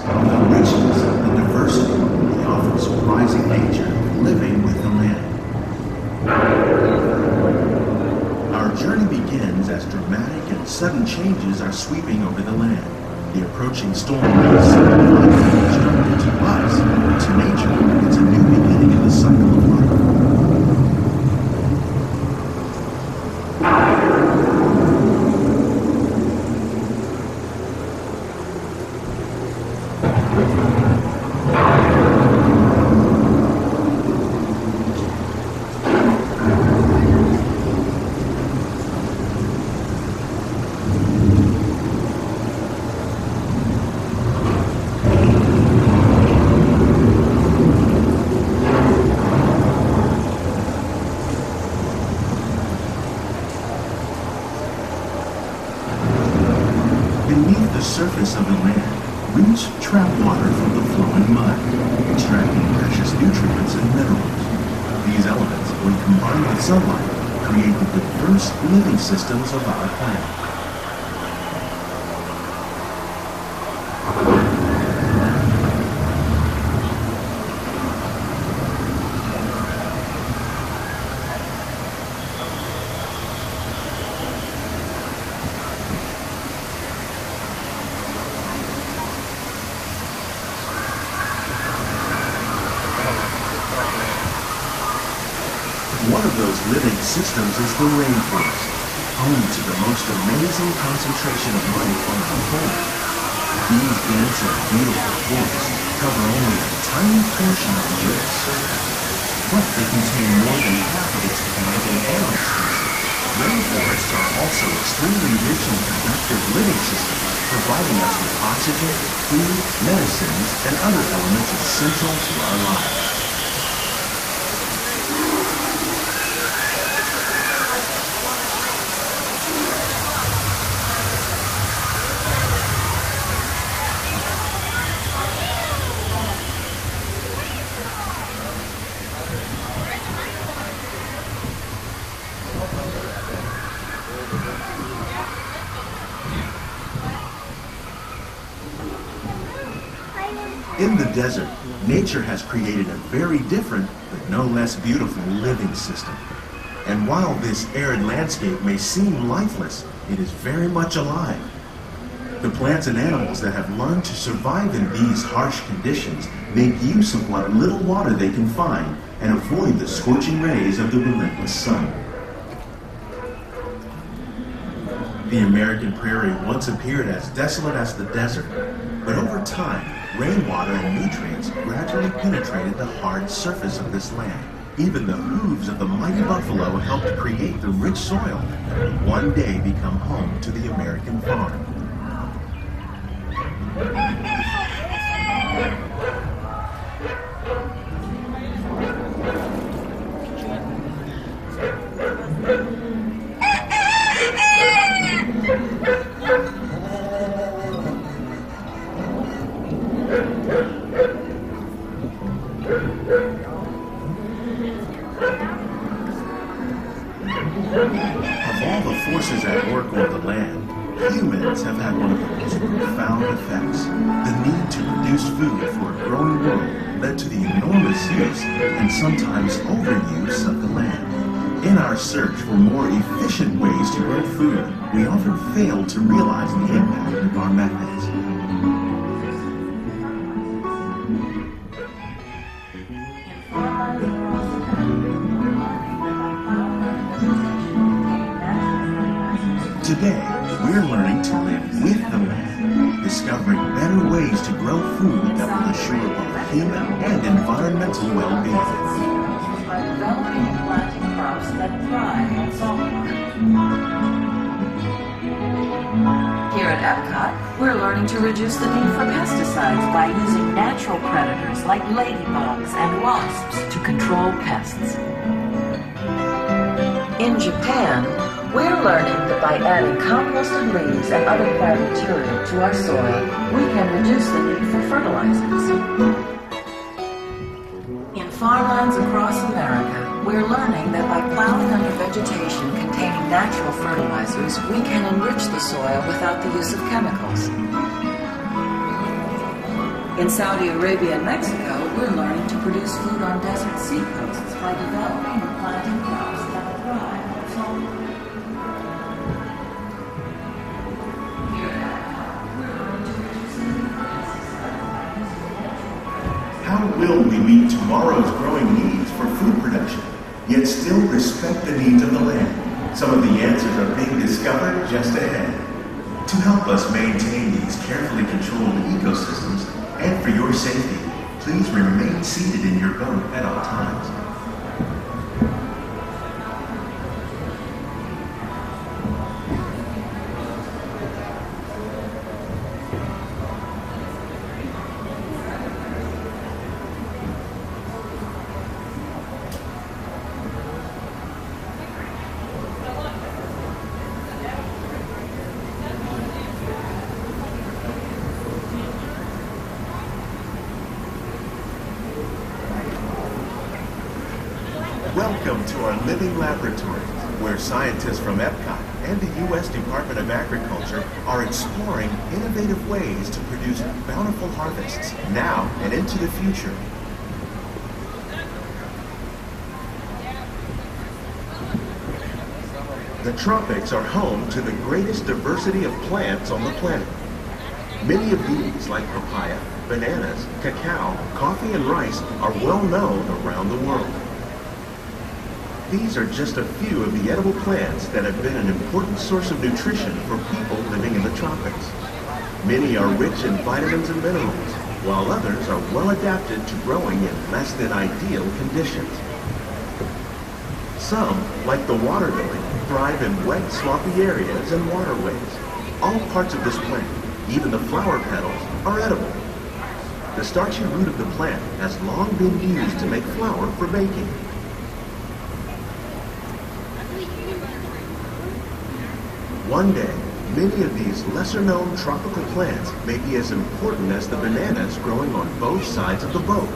the richness, the diversity, the often surprising nature of living with the land. Our journey begins as dramatic and sudden changes are sweeping over the land. The approaching storm may seem unconstructed to us, but to nature, it's a new beginning in the cycle of life. Beneath the surface of the land, roots trap water from the flowing mud, extracting precious nutrients and minerals. These elements, when combined with sunlight, create the diverse living systems of our planet. One of those living systems is the rainforest, home to the most amazing concentration of life on the planet. These dense and beautiful forests cover only a tiny portion of the Earth's surface, but they contain more than half of its plant and animal species. Rainforests are also extremely rich and productive living systems, providing us with oxygen, food, medicines, and other elements essential to our lives. In the desert, nature has created a very different, but no less beautiful living system. And while this arid landscape may seem lifeless, it is very much alive. The plants and animals that have learned to survive in these harsh conditions make use of what little water they can find and avoid the scorching rays of the relentless sun. The American prairie once appeared as desolate as the desert, but over time, rainwater and nutrients gradually penetrated the hard surface of this land. Even the hooves of the mighty buffalo helped create the rich soil that will one day become home to the American farm. Of all the forces at work on the land, humans have had one of the most profound effects. The need to produce food for a growing world led to the enormous use and sometimes overuse of the land. In our search for more efficient ways to grow food, we often fail to realize the impact of our methods. Today, we're learning to live with the land, discovering better ways to grow food that will assure both human and environmental well-being. By developing and planting crops that thrive on saltwater. Here at EPCOT, we're learning to reduce the need for pesticides by using natural predators like ladybugs and wasps to control pests. In Japan, we're learning that by adding composted leaves and other plant material to our soil, we can reduce the need for fertilizers. In farmlands across America, we're learning that by plowing under vegetation containing natural fertilizers, we can enrich the soil without the use of chemicals. In Saudi Arabia and Mexico, we're learning to produce food on desert seacoasts by developing and planting crops that thrive on salt. Here at EPCOT, we're learning to reduce the need for pesticides by using natural predators. How will we meet tomorrow's growing needs for food production, yet still respect the needs of the land? Some of the answers are being discovered just ahead. To help us maintain these carefully controlled ecosystems, and for your safety, please remain seated in your boat at all times. Welcome to our living laboratory, where scientists from EPCOT and the U.S. Department of Agriculture are exploring innovative ways to produce bountiful harvests now and into the future. The tropics are home to the greatest diversity of plants on the planet. Many of these, like papaya, bananas, cacao, coffee, and rice, are well known around the world. These are just a few of the edible plants that have been an important source of nutrition for people living in the tropics. Many are rich in vitamins and minerals, while others are well adapted to growing in less than ideal conditions. Some, like the water lily, thrive in wet, swampy areas and waterways. All parts of this plant, even the flower petals, are edible. The starchy root of the plant has long been used to make flour for baking. One day, many of these lesser-known tropical plants may be as important as the bananas growing on both sides of the boat.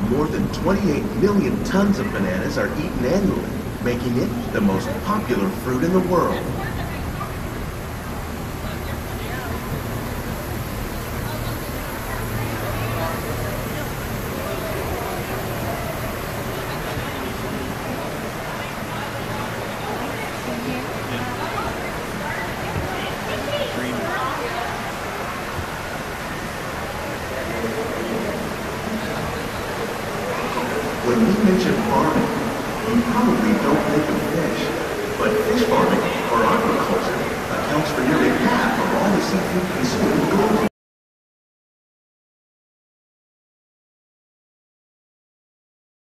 More than 28 million tons of bananas are eaten annually, making it the most popular fruit in the world. When we mention farming, you probably don't think of fish, but fish farming, or aquaculture, accounts for nearly half of all the seafood consumed globally.